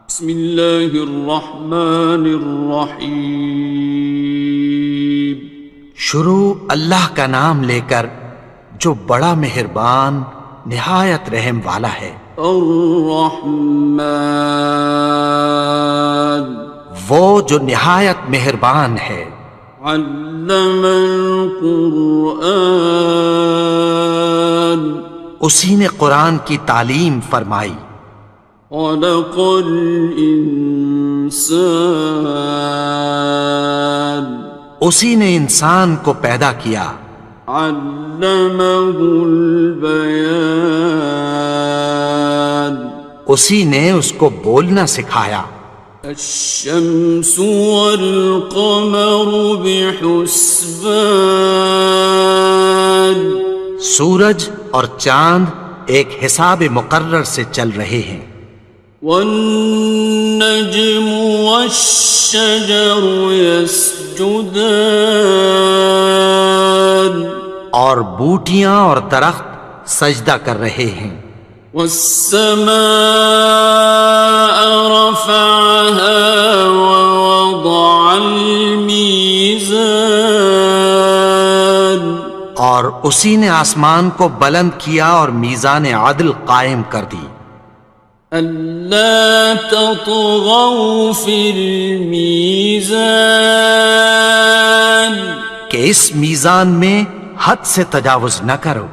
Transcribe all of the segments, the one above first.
بسم اللہ الرحمن الرحیم۔ شروع اللہ کا نام لے کر جو بڑا مہربان نہایت رحم والا ہے۔ الرحمن، وہ جو نہایت مہربان ہے۔ علم القرآن، اسی نے قرآن کی تعلیم فرمائی۔ خلق الانسان، اسی نے انسان کو پیدا کیا۔ علمہ البیان، اسی نے اس کو بولنا سکھایا۔ الشمس والقمر بحسبان، سورج اور چاند ایک حساب مقرر سے چل رہے ہیں۔ والنجم والشجر يسجدان، اور بوٹیاں اور درخت سجدہ کر رہے ہیں۔ والسماء رفعها ووضع الميزان، اور اسی نے آسمان کو بلند کیا اور میزان عدل قائم کر دی۔ ألا تطغوا في الميزان، کہ اس میزان میں حد سے تجاوز نہ کرو۔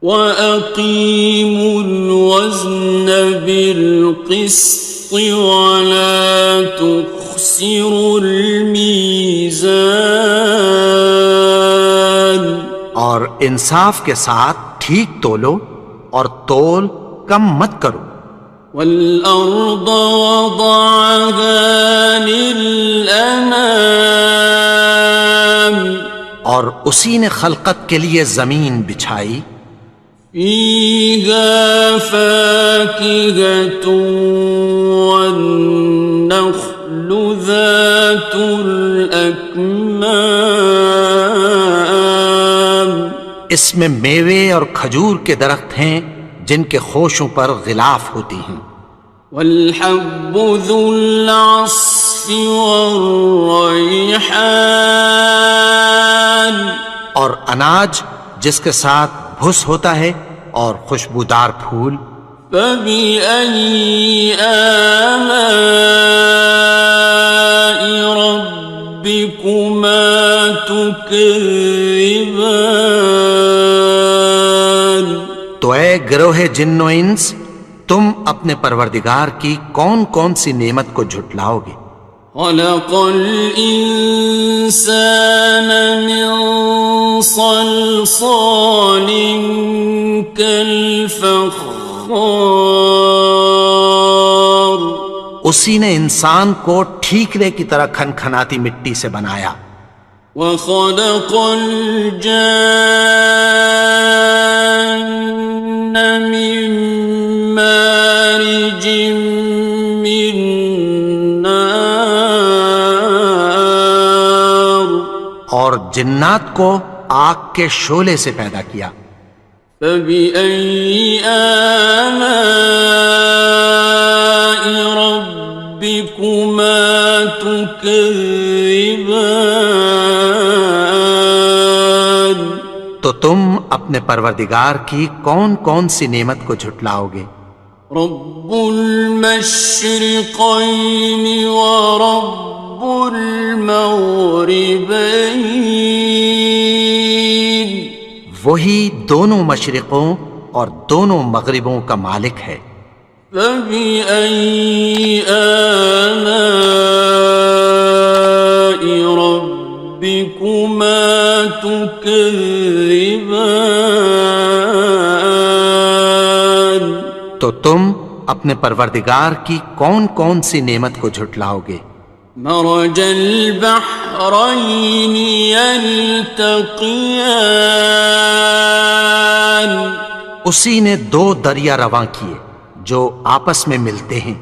وَأَقِيمُوا الْوَزْنَ بِالْقِسْطِ وَلَا تُخْسِرُوا الْمِيزَانَ، اور انصاف کے ساتھ ٹھیک تولو اور تول کم مت کرو۔ وَالْأَرْضَ وَضَعَهَا لِلْأَنَامِ، اور اسی نے خلقت کے لیے زمین بچھائی۔ فِيهَا فَاكِهَةٌ وَالنَّخْلُ ذَاتُ الْأَكْمَامِ، اس میں میوے اور کھجور کے درخت ہیں جن کے خوشوں پر غلاف ہوتی ہیں۔ وَالْحَبُّ ذُو الْعَصْفِ وَالرَّيْحَانِ، اور اناج جس کے ساتھ بھس ہوتا ہے اور خوشبودار پھول۔ فَبِأَيِّ آلَاءِ رَبِّكُمَا تُكَذِّبَانِ، تو اے گروہ جن و انس، تم اپنے پروردگار کی کون کون سی نعمت کو جھٹلاؤ گے؟ خَلَقَ الْإِنسَانَ مِنْ صَلْصَالٍ كَالْفَخَّارِ، اسی نے انسان کو ٹھیکرے کی طرح کھنکھناتی مٹی سے بنایا۔ وَخَلَقَ الْجَانَّ مِن مَّارِجٍ مِّن نَّارٍ، اور جنات کو آگ کے شعلے سے پیدا کیا۔ فَبِأَيِّ آلَاءِ رَبِّكُمَا تُكَذِّبَانِ، تو تم اپنے پروردگار کی کون کون سی نعمت کو جھٹلاؤ گے؟ رب المشرقين ورب المغربين، وہی دونوں مشرقوں اور دونوں مغربوں کا مالک ہے۔ فَبِأَيِّ آلَاءِ رَبِّكُمَا تُكَذِّبَانِ، تو تم اپنے پروردگار کی کون کون سی نعمت کو جھٹلاؤ گے؟ مرج البحرين يلتقيان، اسی نے دو دریا رواں کیے جو آپس میں ملتے ہیں۔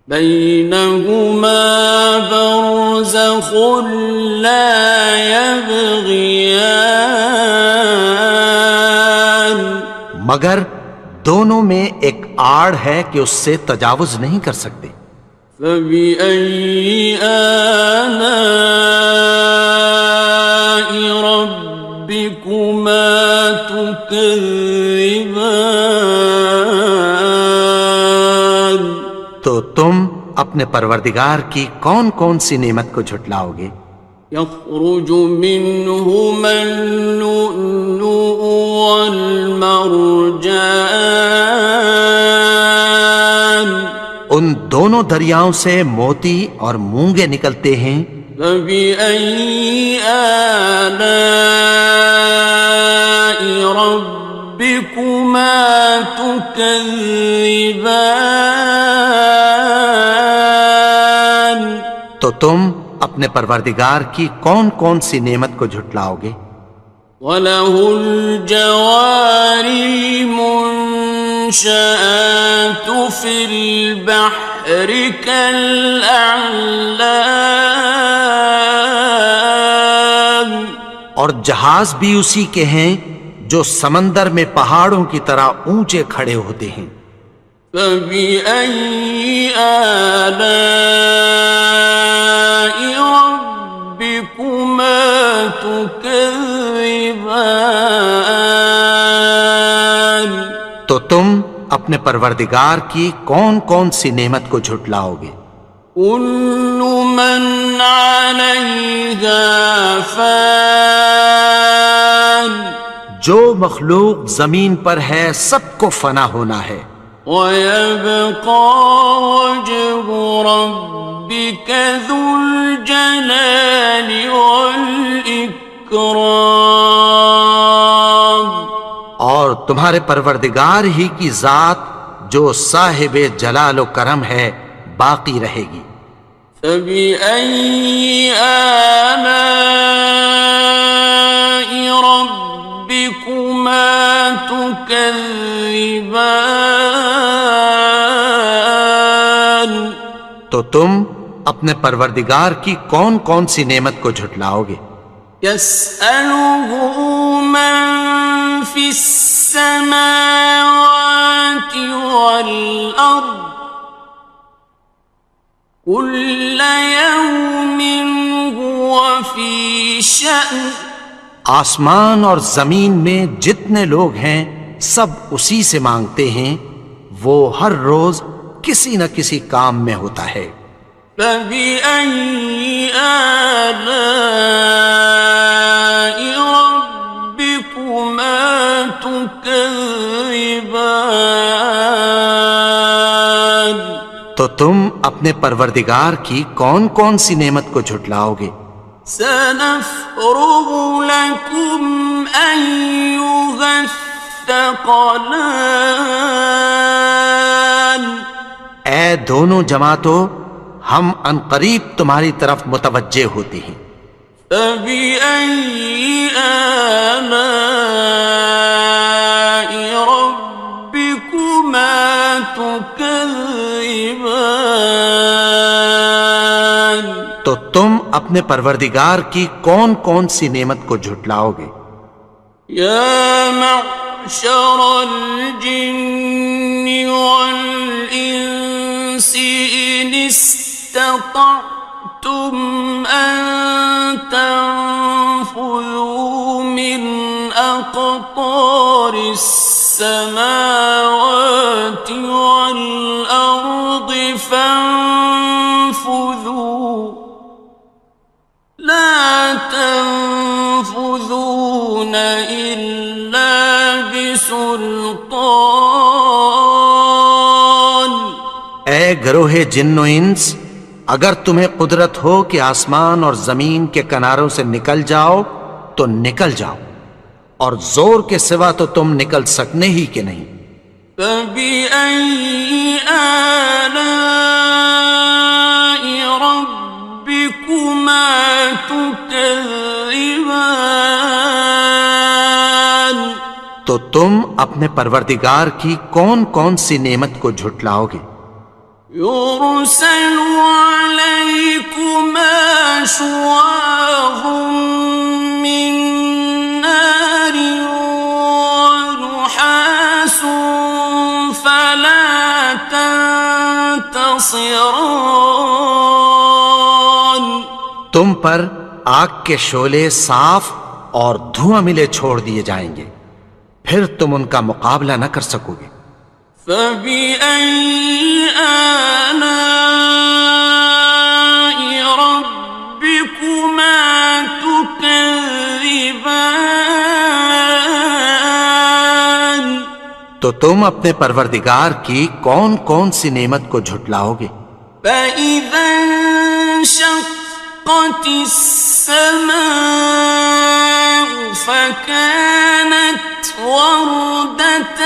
بينهما برزخ لا يبغيان، مگر دونوں میں ایک آڑ ہے کہ اس سے تجاوز نہیں کر سکتے۔ فبأي آلاء ربكما تكذبان؟ تو تم اپنے پروردگار کی کون کون سی نعمت کو جھٹلاؤ گے؟ يخرج منهما اللؤلؤ والمرجان ان دونوں دریاؤں سے موتی اور مونگے نکلتے ہیں۔ فبأي آلاء ربكما تكذبان؟ تو تم اپنے پروردگار کی کون کون سی نعمت کو جھٹلاؤ گے؟ وَلَهُ الْجَوَارِ الْمُنشَآتُ فِي الْبَحْرِ كَالْأَعْلَامِ، اور جہاز بھی اسی کے ہیں جو سمندر میں پہاڑوں کی طرح اونچے کھڑے ہوتے ہیں۔ فَبِأَيِّ آلَاءِ رَبِّكُمَا تُكَذِّبَانِ؟ تو تم اپنے پروردگار کی کون کون سی نعمت کو جھٹلاؤ گے؟ كُلُّ مَنْ عَلَيْهَا فَانٍ، جو مخلوق زمین پر ہے سب کو فنا ہونا ہے۔ وَيَبْقَى وَجْهُ رَبِّكَ ذُو الْجَلَالِ وَالْإِكْرَامِ، اور تمہارے پروردگار ہی کی ذات جو صاحب جلال و کرم ہے باقی رہے گی۔ فَبِأَيِّ آلَاءِ رَبِّكُمَا تُكَذِّبَانِ؟ تو تم اپنے پروردگار کی کون کون سی نعمت کو جھٹلاؤ گے؟ يَسْأَلُهُ مَن فِي السَّمَاوَاتِ وَالْأَرْضِ كُلَّ يَوْمٍ هُوَ فِي شَأْنٍ، آسمان اور زمین میں جتنے لوگ ہیں سب اسی سے مانگتے ہیں، وہ ہر روز کسی نہ کسی کام میں ہوتا ہے۔ فَبِأَيِّ آلَاءِ رَبِّكُمَا تُكَذِّبَانِ؟ تو تم اپنے پروردگار کی کون کون سی نعمت کو جھٹلاؤ گے؟ سَنَفْرُغُ لَكُمْ أَيُّهَ الثَّقَلَانِ؟ اے دونوں جماعتوں، ہم عنقریب تمہاری طرف متوجہ ہوتے ہیں۔ فَبِأَيِّ آلَاءِ رَبِّكُمَا تُكَذِّبَانِ؟ تو تم اپنے پروردگار کی کون کون سی نعمت کو جھٹلاؤ گے؟ يَا مَعْشَرَ الْجِنِّ وَالْإِنسِ إِنِ اسْتَطَعْتُمْ أَن تَنفُذُوا مِنْ أَقْطَارِ السَّمَاوَاتِ وَالْأَرْضِ فَانفُذُوا لَا تَنفُذُونَ إِلَّا بِسُلْطَانٍ۔ اے گروہ جن و انس، اگر تمہیں قدرت ہو کہ آسمان اور زمین کے کناروں سے نکل جاؤ تو نکل جاؤ، اور زور کے سوا تو تم نکل سکنے ہی کہ نہیں۔ فَبِأَيِّ آلَاءِ رَبِّكُمَا تُكَذِّبَانِ؟ تو تم اپنے پروردگار کی کون کون سی نعمت کو جھٹلاؤ گے؟ يُرْسَلُ عَلَيْكُمَا شُوَاظٌ مِّن نَّارٍ وَنُحَاسٌ فَلَا خصران. تم پر آگ کے شعلے صاف اور دھواں ملے چھوڑ دیے جائیں گے، پھر تم ان کا مقابلہ نہ کر سکو گے۔ فبأي آلاء ربكما تكذبان. تو تم اپنے پروردگار کی کون کون سی نعمت کو جھٹلاؤ گے؟ فإذا انشقت السماء فكانت وردة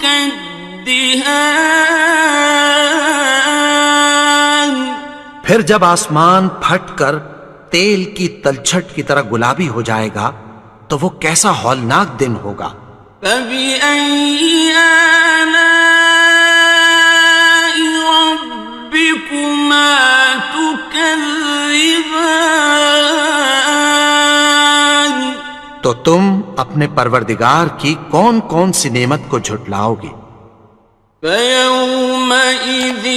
كالدهان. پھر جب آسمان پھٹ کر تیل کی تلچھٹ کی طرح گلابی ہو جائے گا تو وہ کیسا ہولناک دن ہوگا۔ فبأي آلاء ربكما تكذبان. تو تم اپنے پروردگار کی کون کون سی نعمت کو جھٹلاؤ گے؟ فيومئذ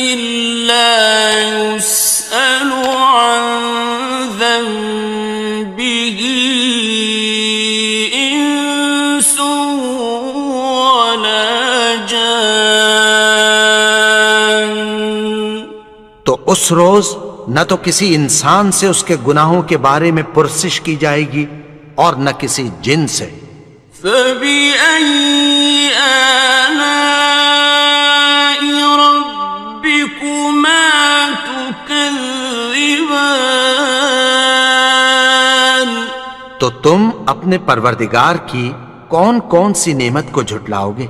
لا يسأل عن ذنبه إنس ولا جان. تو اس روز نہ تو کسی انسان سے اس کے گناہوں کے بارے میں پرسش کی جائے گی اور نہ کسی جن سے۔ فبأي آلاء ربكما تكذبان. تو تم اپنے پروردگار کی کون کون سی نعمت کو جھٹلاؤ گے؟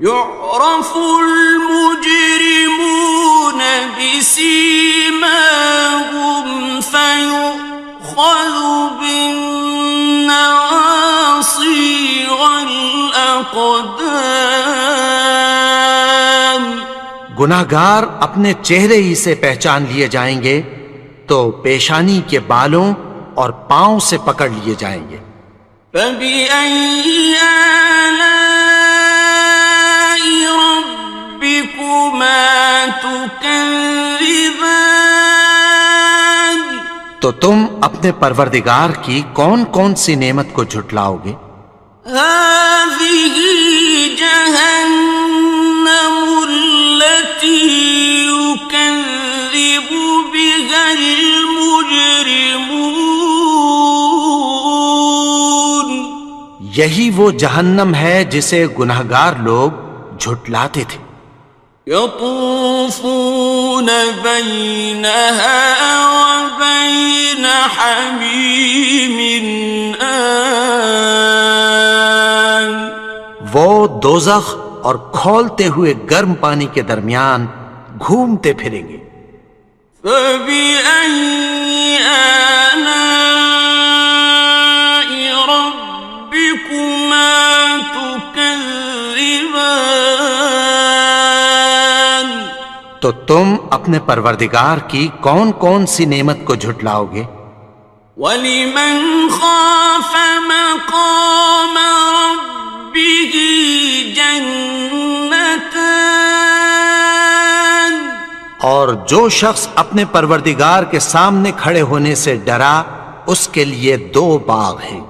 يعرف المجرمون بسيماهم فيؤخذ بالنواصي والأقدام. گناہگار اپنے چہرے ہی سے پہچان لیے جائیں گے تو پیشانی کے بالوں اور پاؤں سے پکڑ لیے جائیں گے۔ فبأي آلاء ربكما تكذبان. تو تم اپنے پروردگار کی کون کون سی نعمت کو جھٹلاؤ گے؟ هذه جهنم التي يكذب بها المجرمون. یہی وہ جہنم ہے جسے گناہگار لوگ جھٹلاتے تھے۔ يطوفون بينها وبين حميم آن. وہ دوزخ اور کھولتے ہوئے گرم پانی کے درمیان گھومتے پھریں گے۔ فبأي آلاء ربكما تكذبان. تو تم اپنے پروردگار کی کون کون سی نعمت کو جھٹلاؤ گے؟ وَلِمَنْ خَافَ مَقَامَ رَبِّهِ جَنَّتَانِ. اور جو شخص اپنے پروردگار کے سامنے کھڑے ہونے سے ڈرا اس کے لیے دو باغ ہیں۔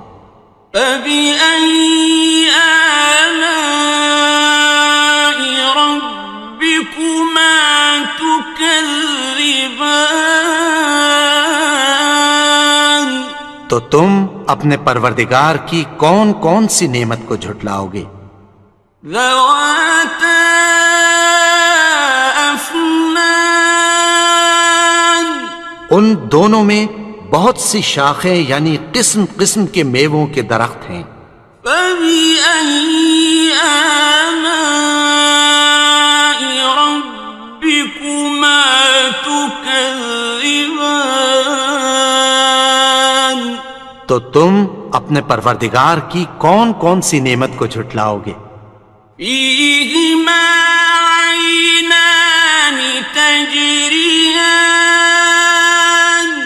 فَبِأَيِّ آلَاءِ رَبِّكُمَا تُكَذِّبَانِ. تو تم اپنے پروردگار کی کون کون سی نعمت کو جھٹلاؤ گے؟ ذَوَاتَا أَفْنَانٍ. ان دونوں میں بہت سی شاخیں یعنی قسم قسم کے میووں کے درخت ہیں۔ فَبِأَيِّ آلَاءِ رَبِّكُمَا تُكَذِّبَانِ. تو تم اپنے پروردگار کی کون کون سی نعمت کو جھٹلاؤ گے؟ فِيهِمَا عَيْنَانِ تَجْرِيَانِ.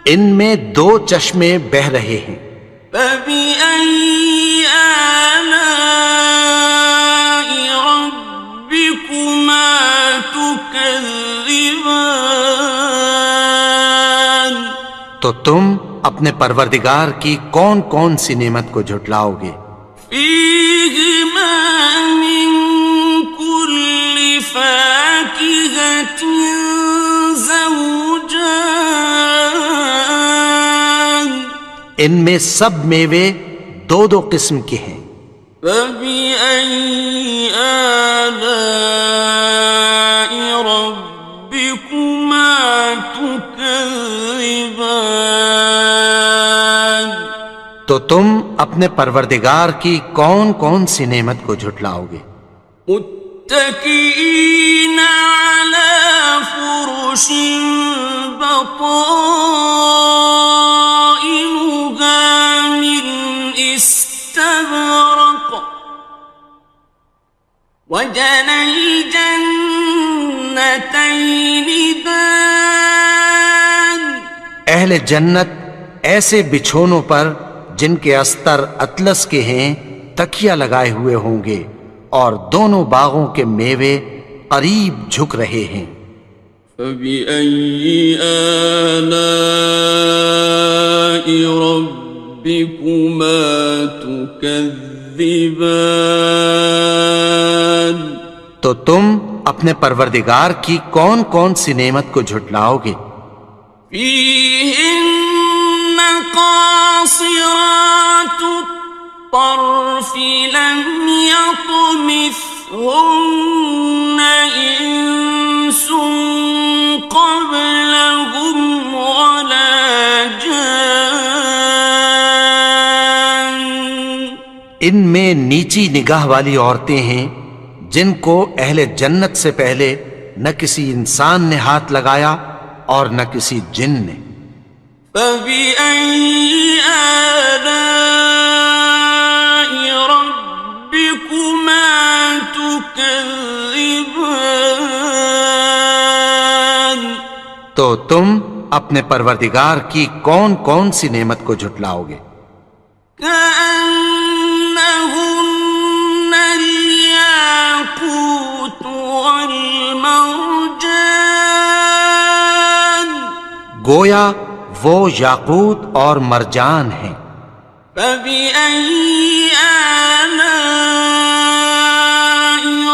ان میں دو چشمے بہہ رہے ہیں۔ فَبِأَيِّ آلَاءِ رَبِّكُمَا تُكَذِّبَانِ. تم اپنے پروردگار کی کون کون سی نعمت کو جھٹلاؤ گے؟ فيهما من كل فاكهة زوجان ان میں سب میوے دو دو قسم کے ہیں۔ فبأي آلاء ربكما تكذبان تو تم اپنے پروردگار کی کون کون سی نعمت کو جھٹلاؤ گے؟ متكئين على فرش بطائنها من استبرق وجنى الجنتين دان اہل جنت ایسے بچھونوں پر جن کے استر اطلس کے ہیں تکیہ لگائے ہوئے ہوں گے، اور دونوں باغوں کے میوے قریب جھک رہے ہیں۔ فبأي آلاء ربكما تكذبان تو تم اپنے پروردگار کی کون کون سی نعمت کو جھٹلاؤ گے؟ فيهن قاصرات الطرف لم يطمثهن إنس قبلهم ولا جان ان میں نیچی نگاہ والی عورتیں ہیں جن کو اہل جنت سے پہلے نہ کسی انسان نے ہاتھ لگایا اور نہ کسی جن نے۔ فبأي آلاء ربكما تكذبان تو تم اپنے پروردگار کی کون کون سی نعمت کو جھٹلاؤ گے؟ كأنهن الياقوت والمرجان گویا وہ یاقوت اور مرجان ہیں۔ فبأي آلاء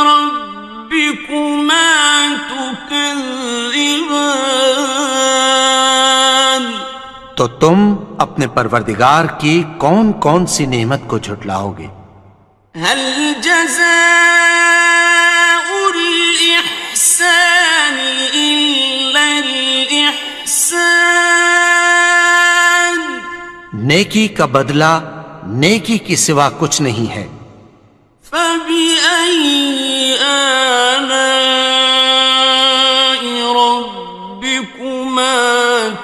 ربكما تكذبان تو تم اپنے پروردگار کی کون کون سی نعمت کو جھٹلاؤ گے؟ هل جزاء الإحسان إلا الإحسان نیکی کا بدلہ نیکی کی سوا کچھ نہیں ہے۔ فبأي آلاء ربكما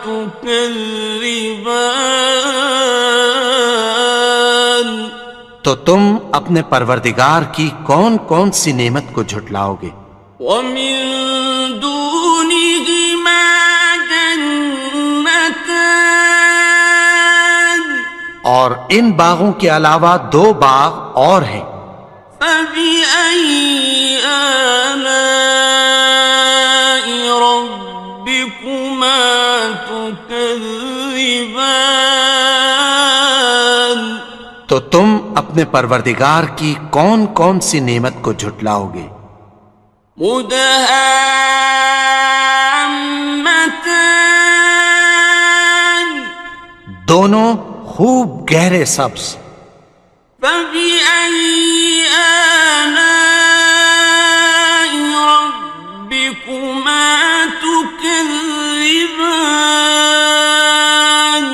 تكذبان تو تم اپنے پروردگار کی کون کون سی نعمت کو جھٹلاؤ گے؟ ومن دونهما جنتان اور ان باغوں کے علاوہ دو باغ اور ہیں۔ فبأي آلاء ربكما تكذبان تو تم اپنے پروردگار کی کون کون سی نعمت کو جھٹلاؤ گے؟ مدهامتان دونوں خوب گہرے سبز۔ فبأي آلاء ربكما تكذبان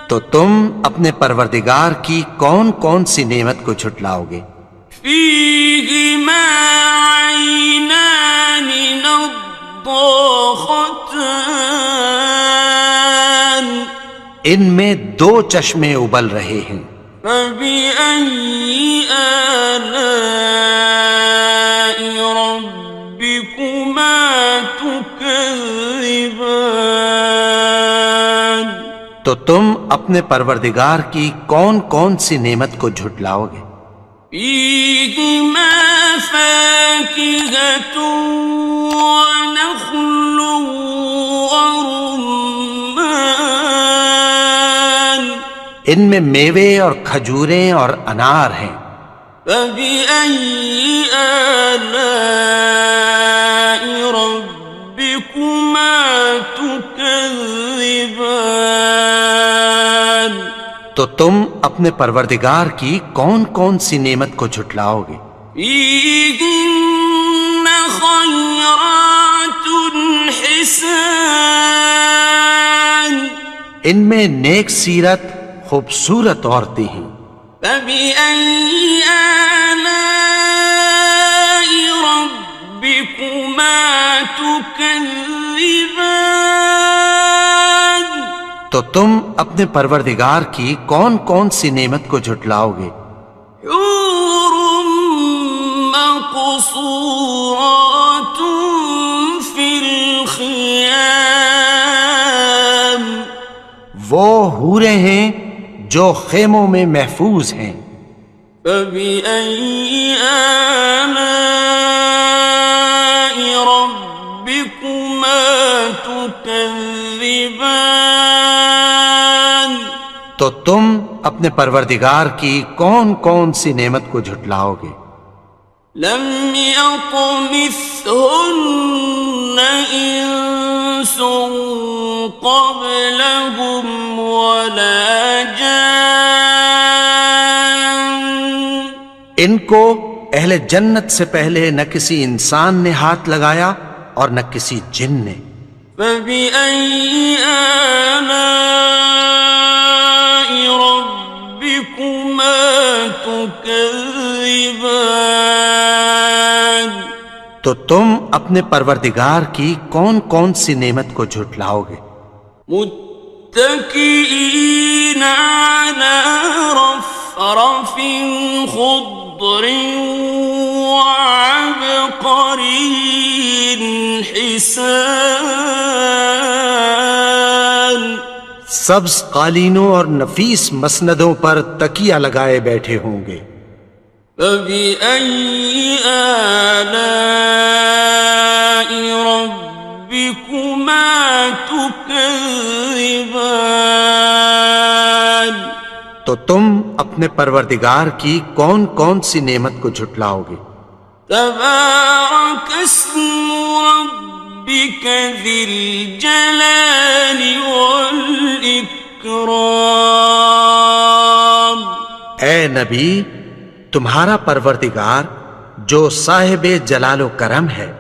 تو تم اپنے پروردگار کی کون کون سی نعمت کو جھٹلاؤ گے؟ فيهما عينان نضاختان ان میں دو چشمے ابل رہے ہیں۔ فبأي آلاء ربكما تكذبان تو تم اپنے پروردگار کی کون کون سی نعمت کو جھٹلاؤ گے؟ فيهما فاكهة ونخل ورمان ان میں میوے اور کھجوریں اور انار ہیں۔ فبأي آلاء ربكما تكذبان؟ تو تم اپنے پروردگار کی کون کون سی نعمت کو جھٹلاؤ گے؟ فيهن خيرات حسان، ان میں نیک سیرت خوبصورت عورتیں ہیں۔ فبأي آلاء ربكما تكذبان؟ تو تم اپنے پروردگار کی کون کون سی نعمت کو جھٹلاؤ گے؟ حور مقصورات في الخيام، وہ حوریں ہیں جو خیموں میں محفوظ ہیں۔ فبأي آلاء ربكما تكذبان؟ تو تم اپنے پروردگار کی کون کون سی نعمت کو جھٹلاؤ گے؟ لم يطمثهن إنس قبلهم ولا جان، ان کو اہل جنت سے پہلے نہ کسی انسان نے ہاتھ لگایا اور نہ کسی جن نے۔ فبأي آلاء ربكما تكذبان؟ تو تم اپنے پروردگار کی کون کون سی نعمت کو جھٹلاؤ گے؟ متكئين على رفرف خضر وعبقري حسان، سبز قالینوں اور نفیس مسندوں پر تکیہ لگائے بیٹھے ہوں گے۔ فبأي آلاء ربكما تكذبان؟ تو تم اپنے پروردگار کی کون کون سی نعمت کو جھٹلاؤ گے؟ تبارك اسم ربك ذي الجلال والإكرام، اے نبی، تمہارا پروردگار جو صاحب جلال و کرم ہے،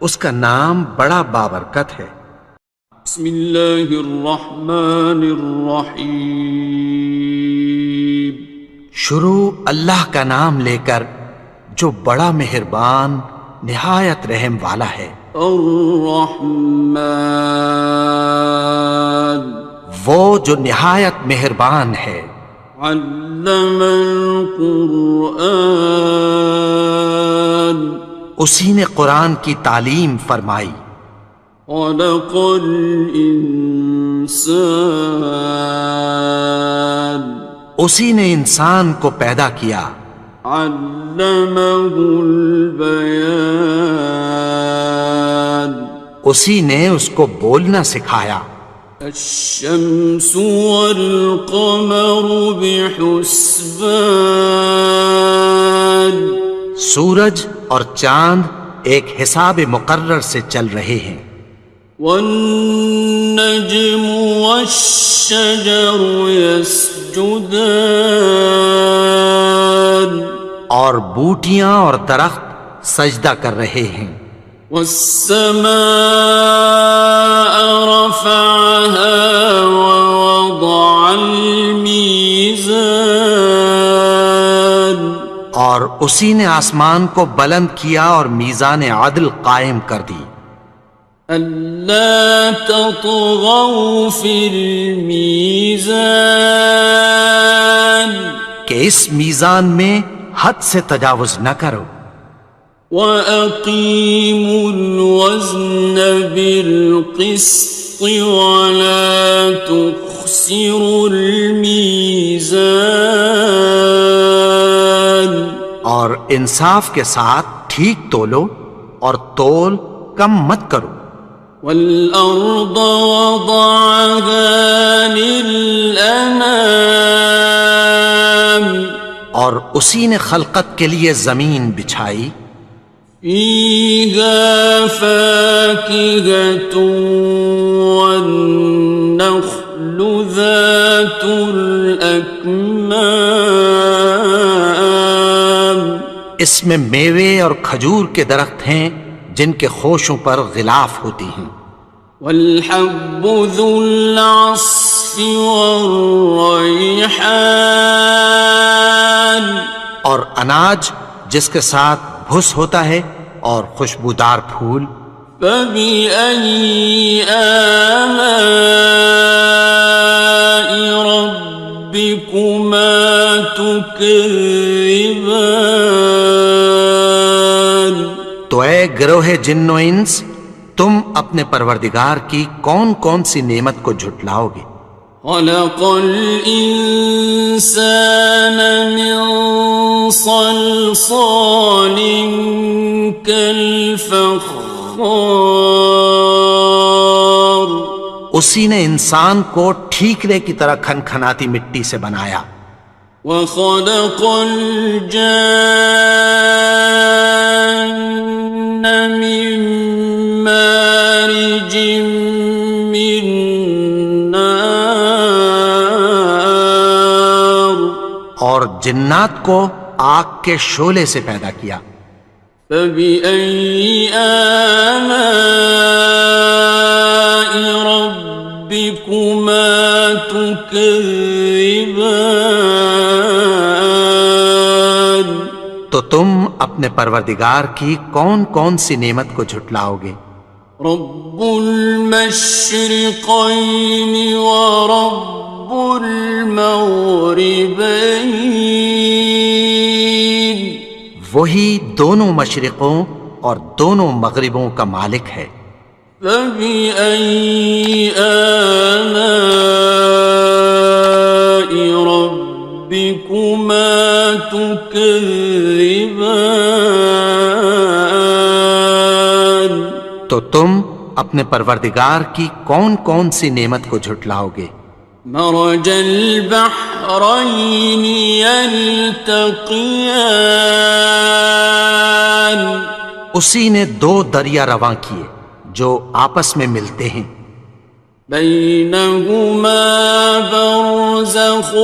اس کا نام بڑا بابرکت ہے۔ بسم اللہ الرحمن الرحیم، شروع اللہ کا نام لے کر جو بڑا مہربان نہایت رحم والا ہے۔ الرحمن، وہ جو نہایت مہربان ہے۔ علم القرآن، اسی نے قرآن کی تعلیم فرمائی۔ خلق الانسان، اسی نے انسان کو پیدا کیا۔ علمہ البیان، اسی نے اس کو بولنا سکھایا۔ الشمس والقمر بحسبان، سورج اور چاند ایک حساب مقرر سے چل رہے ہیں۔ والنجم والشجر يسجدان، اور بوٹیاں اور درخت سجدہ کر رہے ہیں۔ والسماء رفعها ووضع الميزان، اور اسی نے آسمان کو بلند کیا اور میزان عدل قائم کر دی۔ ألا تطغوا في الميزان، کہ اس میزان میں حد سے تجاوز نہ کرو۔ وَأَقِيمُوا الْوَزْنَ بِالْقِسْطِ وَلَا تُخْسِرُوا الْمِيزَانَ، اور انصاف کے ساتھ ٹھیک تولو اور تول کم مت کرو۔ وَالْأَرْضَ وَضَعَهَا لِلْأَنَامِ، اور اسی نے خلقت کے لیے زمین بچھائی، فيها فاكهة والنخل ذات الأكمام، اس میں میوے اور کھجور کے درخت ہیں جن کے خوشوں پر غلاف ہوتی ہیں، والحب ذو العصف والریحان، اور اناج جس کے ساتھ بھس ہوتا ہے اور خوشبودار پھول، فبأي آلاء ربكما تكذبان۔ تو اے گروہ جن و انس، تم اپنے پروردگار کی کون کون سی نعمت کو جھٹلاؤ گے؟ خلق الإنسان من صلصال كالفخار، اسی نے انسان کو ٹھیکرے کی طرح کھنکھناتی مٹی سے بنایا، وخلق الجان من مارج من نار، اور جنات کو آگ کے شعلے سے پیدا کیا، فبأي آلاء ربكما تكذبان۔ تو تم اپنے پروردگار کی کون کون سی نعمت کو جھٹلاؤ گے؟ رب المشرقين ورب المغربين، وہی دونوں مشرقوں اور دونوں مغربوں کا مالک ہے، فبأي آلاء ربكما تكذبان۔ تو تم اپنے پروردگار کی کون کون سی نعمت کو جھٹلاؤ گے؟ مرج البحرين يلتقيان، اسی نے دو دریا رواں کیے جو آپس میں ملتے ہیں، بينهما برزخ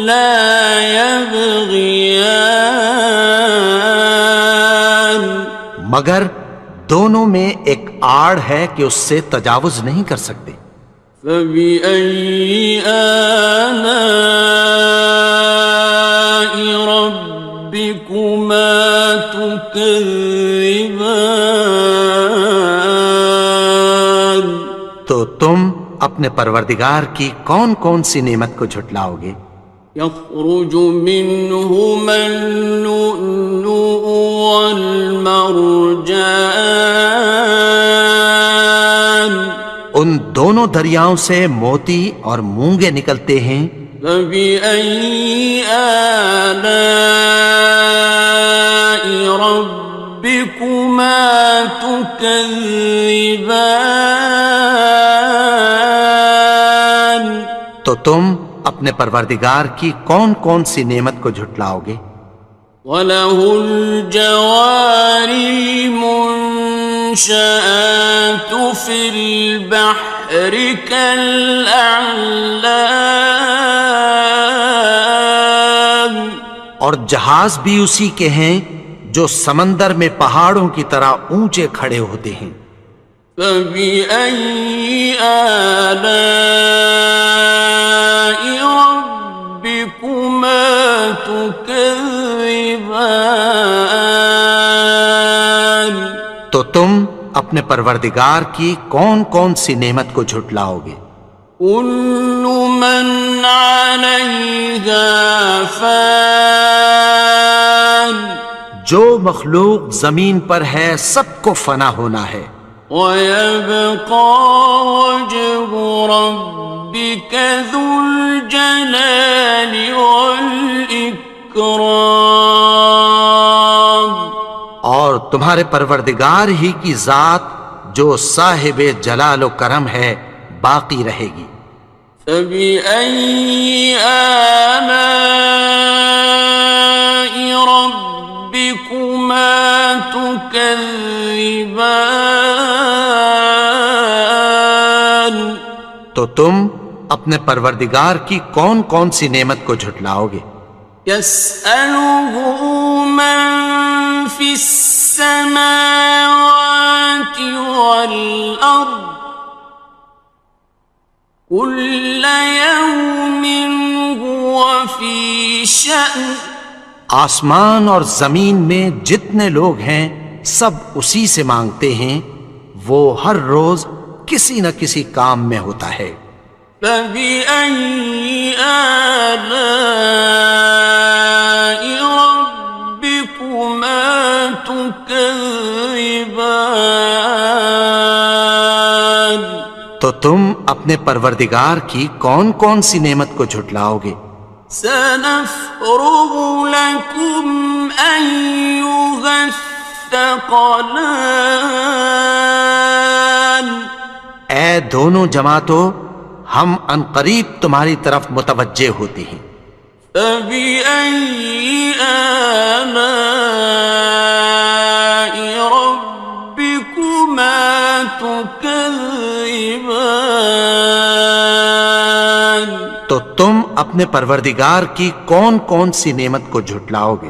لا يبغيان، مگر دونوں میں ایک آڑ ہے کہ اس سے تجاوز نہیں کر سکتے، فبأي آلاء ربكما تكذبان۔ تو تم اپنے پروردگار کی کون کون سی نعمت کو جھٹلاؤ گے؟ يخرج منهما اللؤلؤ والمرجان، ان دونوں دریاؤں سے موتی اور مونگے نکلتے ہیں، فبأي آلاء ربكما تكذبان۔ تو تم اپنے پروردگار کی کون کون سی نعمت کو جھٹلاؤ گے؟ وَلَهُ الْجَوَارِ الْمُنشَآتُ فِي الْبَحْرِ كَالْأَعْلَامِ، اور جہاز بھی اسی کے ہیں جو سمندر میں پہاڑوں کی طرح اونچے کھڑے ہوتے ہیں، فبأي آلاء ربكما تكذبان۔ تو تم اپنے پروردگار کی کون کون سی نعمت کو جھٹلاؤ گے؟ كل من عليها فان، جو مخلوق زمین پر ہے سب کو فنا ہونا ہے، ويبقى وجه ربك ذو الجلال والإكرام، اور تمہارے پروردگار ہی کی ذات جو صاحب جلال و کرم ہے باقی رہے گی، فبأي آلاء ربكما تكذبان؟ تو تم اپنے پروردگار کی کون کون سی نعمت کو جھٹلاؤ گے؟ يسأله من في السماوات والأرض كل يوم هو في شأن. آسمان اور زمین میں جتنے لوگ ہیں سب اسی سے مانگتے ہیں، وہ ہر روز کسی نہ کسی کام میں ہوتا ہے۔ فبأي آلاء ربكما تكذبان؟ تو تم اپنے پروردگار کی کون کون سی نعمت کو جھٹلاؤ گے؟ سنفرغ لكم أيها الثقلان. اے دونوں جماعتوں، ہم عنقریب تمہاری طرف متوجہ ہوتے ہیں۔ فبأي آلاء ربكما تكذبان؟ تو تم اپنے پروردگار کی کون کون سی نعمت کو جھٹلاؤ گے؟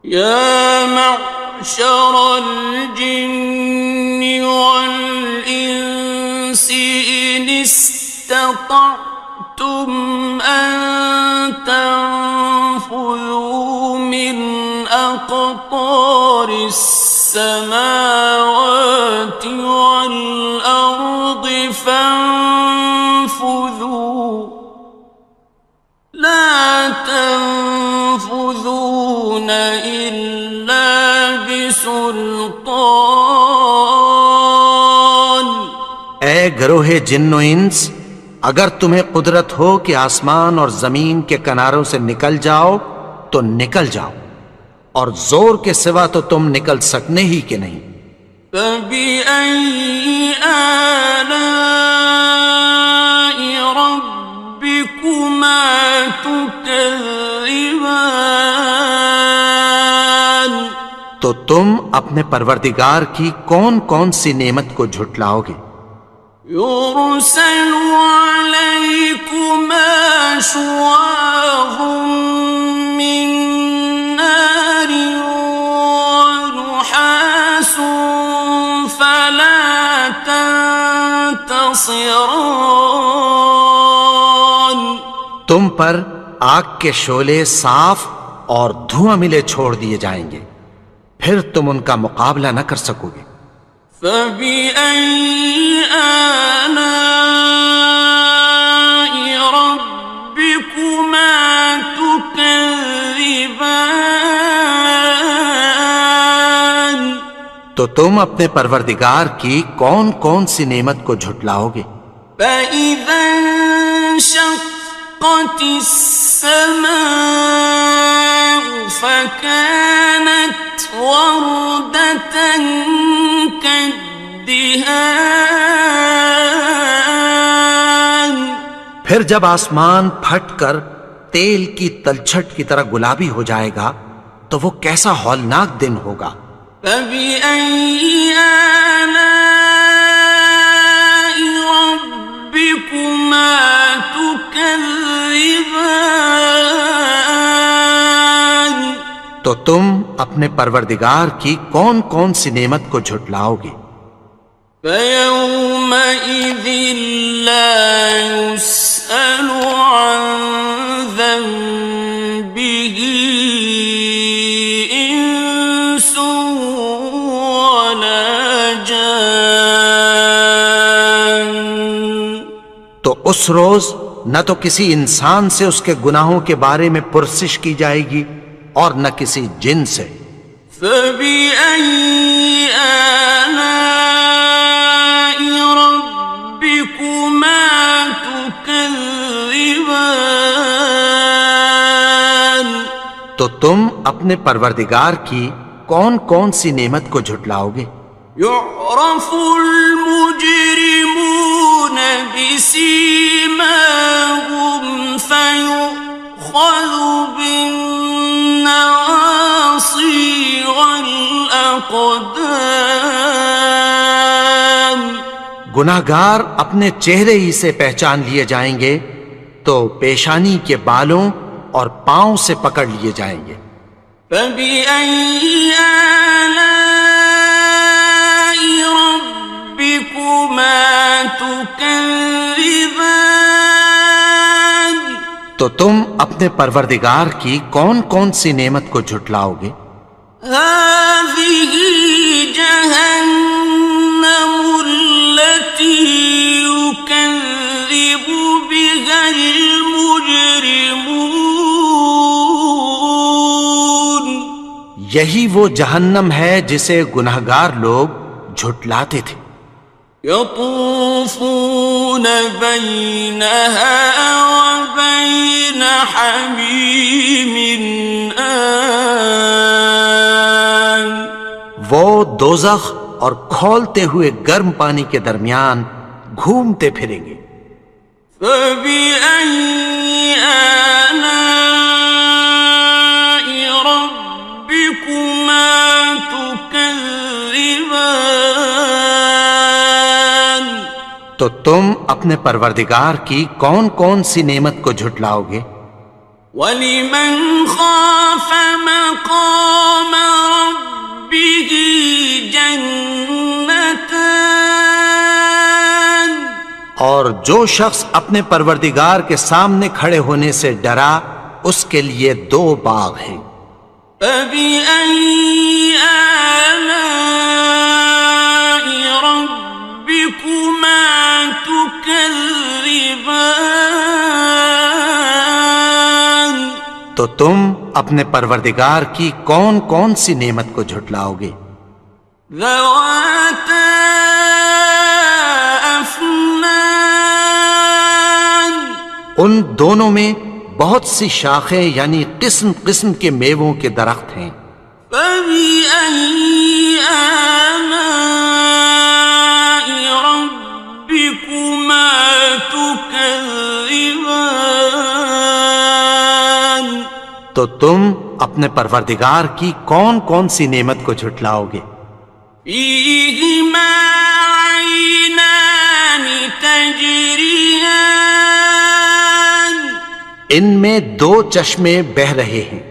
یا معشر الجن والانس ان استطعتم ان تنفذوا من اقطار السماوات والارض فانفذوا لا تنفذون إلا بسلطان. اے گروہ جن و انس، اگر تمہیں قدرت ہو کہ آسمان اور زمین کے کناروں سے نکل جاؤ تو نکل جاؤ، اور زور کے سوا تو تم نکل سکنے ہی کہ نہیں۔ فبأي آلاء ربكما تكذبان؟ تو تم اپنے پروردگار کی کون کون سی نعمت کو جھٹلاؤ گے؟ يرسل عليكما شواظ من نار ونحاس فلا تنتصران. تم پر آگ کے شعلے صاف اور دھواں ملے چھوڑ دیے جائیں گے، پھر تم ان کا مقابلہ نہ کر سکو گے۔ فبأي آلاء ربكما تكذبان؟ تو تم اپنے پروردگار کی کون کون سی نعمت کو جھٹلاؤ گے؟ فإذا انشقت السماء فكانت وردة كالدهان. پھر جب آسمان پھٹ کر تیل کی تلچھٹ کی طرح گلابی ہو جائے گا تو وہ کیسا ہولناک دن ہوگا۔ فبأي آلاء ربكما تكذبان؟ تو تم اپنے پروردگار کی کون کون سی نعمت کو جھٹلاؤ گے؟ فيومئذ لا يسأل عن ذنبه إنس ولا جان. تو اس روز نہ تو کسی انسان سے اس کے گناہوں کے بارے میں پرسش کی جائے گی اور نہ کسی جن سے۔ فبأي آلاء ربكما تكذبان؟ تو تم اپنے پروردگار کی کون کون سی نعمت کو جھٹلاؤ گے؟ يعرف المجرمون بسيماهم گناہگار اپنے چہرے ہی سے پہچان لیے جائیں گے تو پیشانی کے بالوں اور پاؤں سے پکڑ لیے جائیں گے۔ فَبِأَيِّ آلَاءِ رَبِّكُمَا تُكَذِّبَانِ؟ تو تم اپنے پروردگار کی کون کون سی نعمت کو جھٹلاؤ گے؟ هَٰذِهِ جَهَنَّمُ الَّتِي يُكَذِّبُ بِهَا الْمُجْرِمُونَ۔ یہی وہ جہنم ہے جسے گناہگار لوگ جھٹلاتے تھے۔ يطوفون بينها وبين حميم آن۔ وہ دوزخ اور کھولتے ہوئے گرم پانی کے درمیان گھومتے پھریں گے۔ فبأي آلاء ربكما تكذبان؟ تو تم اپنے پروردگار کی کون کون سی نعمت کو جھٹلاؤ گے؟ وَلِمَنْ خَافَ مَقَامَ رَبِّهِ جَنَّتَانِ؟ اور جو شخص اپنے پروردگار کے سامنے کھڑے ہونے سے ڈرا اس کے لیے 2 باغ ہیں۔ فَبِأَيِّ آلَاءِ رَبِّكُمَا تُكَذِّبَانِ؟ تو تم اپنے پروردگار کی کون کون سی نعمت کو جھٹلاؤ گے؟ ذَوَاتَا أَفْنَانٍ؟ ان دونوں میں بہت سی شاخیں یعنی قسم قسم کے میووں کے درخت ہیں۔ فَبِأَيِّ آلَاءِ رَبِّكُمَا تُكَذِّبَانِ؟ تو تم اپنے پروردگار کی کون کون سی نعمت کو جھٹلاؤ گے؟ فِيهِمَا عَيْنَانِ تَجْرِيَانِ؟ ان میں 2 چشمے بہہ رہے ہیں۔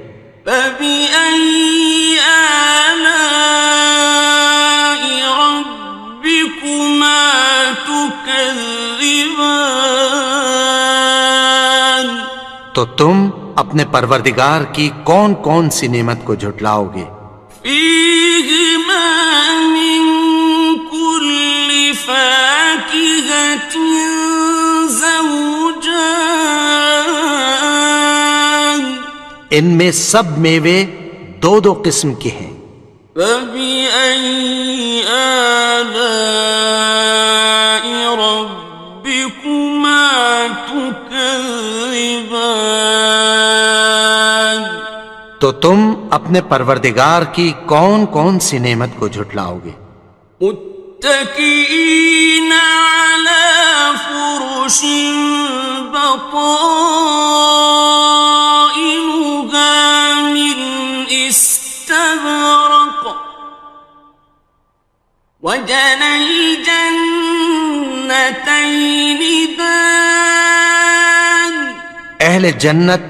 فَبِأَيِّ آلَاءِ رَبِّكُمَا تُكَذِّبَانِ؟ تو تم اپنے پروردگار کی کون کون سی نعمت کو جھٹلاؤ گے؟ فِيهِمَا مِن كُلِّ فَاكِهَةٍ زَوْجَانِ؟ ان میں سب میوے 2 قسم کے ہیں۔ فَبِأَيِّ آلَاءِ رَبِّكُمَا تُكَذِّبَانِ؟ تو تم اپنے پروردگار کی کون کون سی نعمت کو جھٹلاؤ گے؟ متكئين على فرش بطائنها من استبرق وجنى الجنتين دان۔ اہل جنت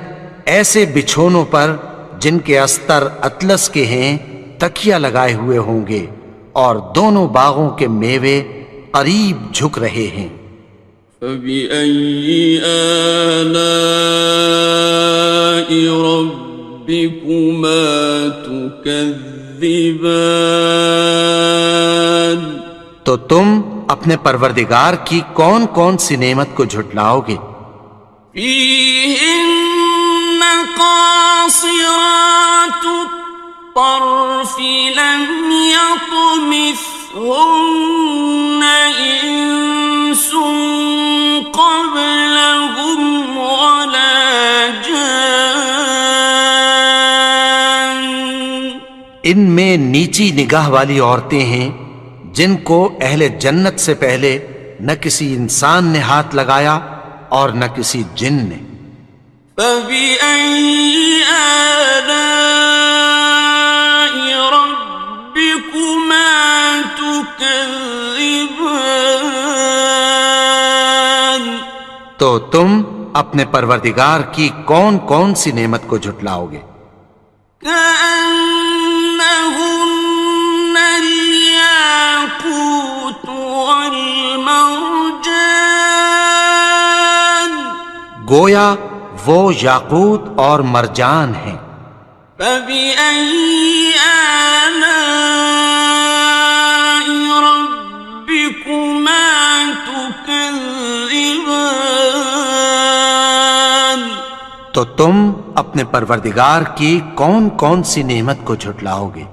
ایسے بچھونوں پر جن کے استر اطلس کے ہیں تکیہ لگائے ہوئے ہوں گے اور دونوں باغوں کے میوے قریب جھک رہے ہیں۔ فَبِأَيِّ آلَاءِ رَبِّكُمَا تُكَذِّبَانِ؟ تو تم اپنے پروردگار کی کون کون سی نعمت کو جھٹلاؤ گے؟ فِيهِنَّ قَاصِرَاتُ الطَّرْفِ لَمْ يَطْمِثْهُنَّ إِنسٌ قَبْلَهُمْ وَلَا جَانٌّ۔ ان میں نیچی نگاہ والی عورتیں ہیں جن کو اہل جنت سے پہلے نہ کسی انسان نے ہاتھ لگایا اور نہ کسی جن نے۔ فَبِأَيِّ آلَاءِ رَبِّكُمَا تُكَذِّبَانِ؟ تو تم اپنے پروردگار کی کون کون سی نعمت کو جھٹلاؤ گے؟ كأنهن الياقوت والمرجان گویا وہ یاقوت اور مرجان ہیں۔ فبأي آلاء ربكما تكذبان تو تم اپنے پروردگار کی کون کون سی نعمت کو جھٹلاؤ گے؟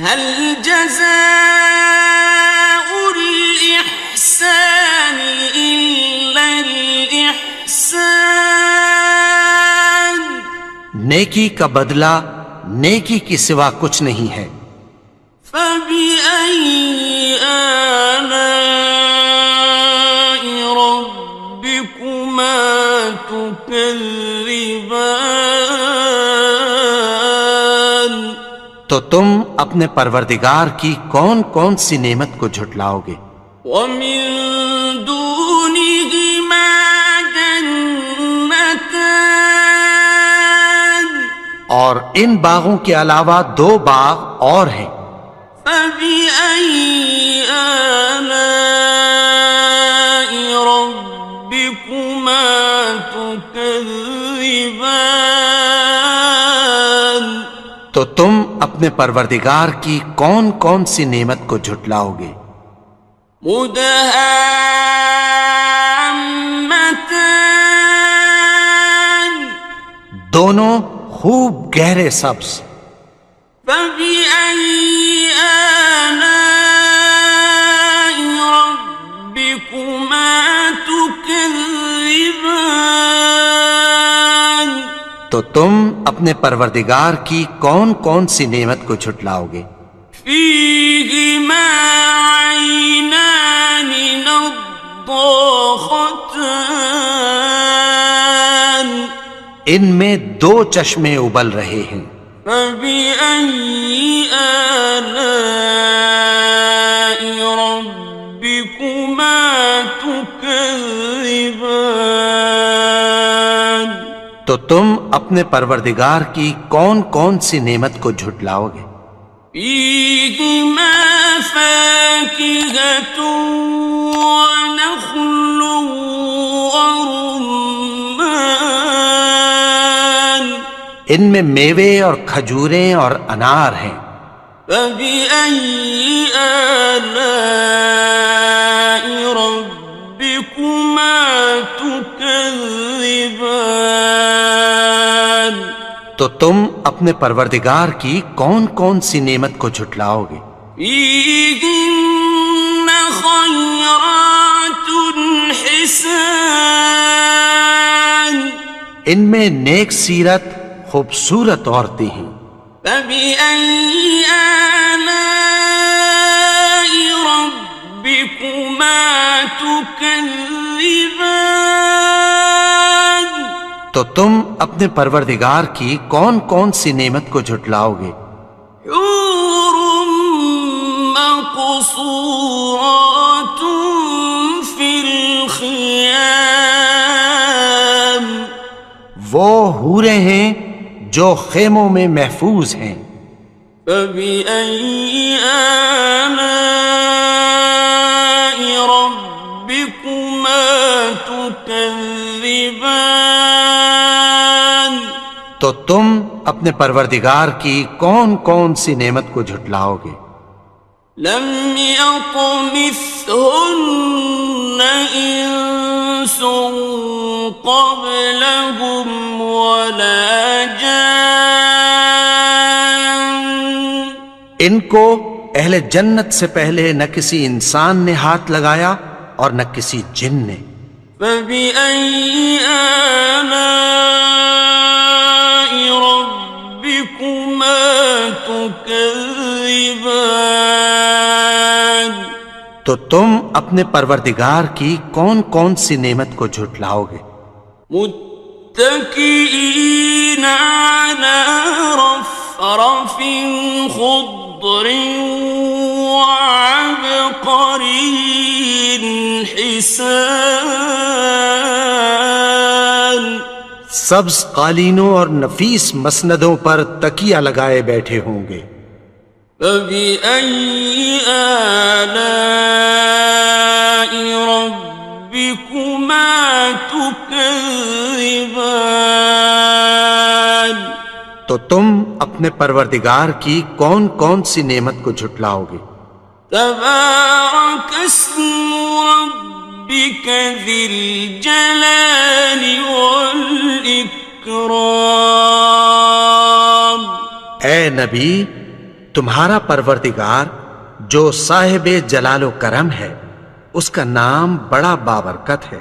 هل جزاء الإحسان إلا الإحسان نیکی کا بدلہ نیکی کی سوا کچھ نہیں ہے۔ فبأي آلاء ربكما تكذبان تو تم اپنے پروردگار کی کون کون سی نعمت کو جھٹلاؤ گے؟ ومن دونهما جنتان اور ان باغوں کے علاوہ دو باغ اور ہیں۔ فبأي آلاء ربكما تكذبان تو تم اپنے پروردگار کی کون کون سی نعمت کو جھٹلاؤ گے؟ مدهامتان دونوں خوب گہرے سبز۔ فبأي آلاء ربكما تكذبان تو تم اپنے پروردگار کی کون کون سی نعمت کو جھٹلاؤ گے؟ فيهما عينان نضاختان ان میں دو چشمے ابل رہے ہیں۔ فبأي آلاء ربكما تكذبان تو تم اپنے پروردگار کی کون کون سی نعمت کو جھٹلاؤ گے؟ فيهما فاكهة ونخل ورمان ان میں میوے اور کھجوریں اور انار ہیں۔ فبأي آلاء ربكما تكذبان تو تم اپنے پروردگار کی کون کون سی نعمت کو جھٹلاؤ گے؟ فيهن خيرات حسان ان میں نیک سیرت خوبصورت عورتیں ہیں۔ فبأي آلاء ربكما تكذبان تو تم اپنے پروردگار کی کون کون سی نعمت کو جھٹلاؤ گے؟ حور مقصورات في الخيام وہ حوریں ہیں جو خیموں میں محفوظ ہیں۔ فبأي آلاء ربكما تكذبان تو تم اپنے پروردگار کی کون کون سی نعمت کو جھٹلاؤ گے؟ لم يطمثهن إنس قبلهم ولا جان ان کو اہل جنت سے پہلے نہ کسی انسان نے ہاتھ لگایا اور نہ کسی جن نے۔ فبأي آلاء ربكما تكذبان تو تم اپنے پروردگار کی کون کون سی نعمت کو جھٹلاؤ گے؟ متكئين على رفرف خضر وعبقري حسان سبز قالینوں اور نفیس مسندوں پر تکیہ لگائے بیٹھے ہوں گے. فبأي آلاء ربكما تكذبان تو تم اپنے پروردگار کی کون کون سی نعمت کو جھٹلاؤ گے؟ تبارك اسم ربك ذي الجلال والإكرام. اے نبی، تمہارا پروردگار جو صاحب جلال و کرم ہے، اس کا نام بڑا بابرکت ہے.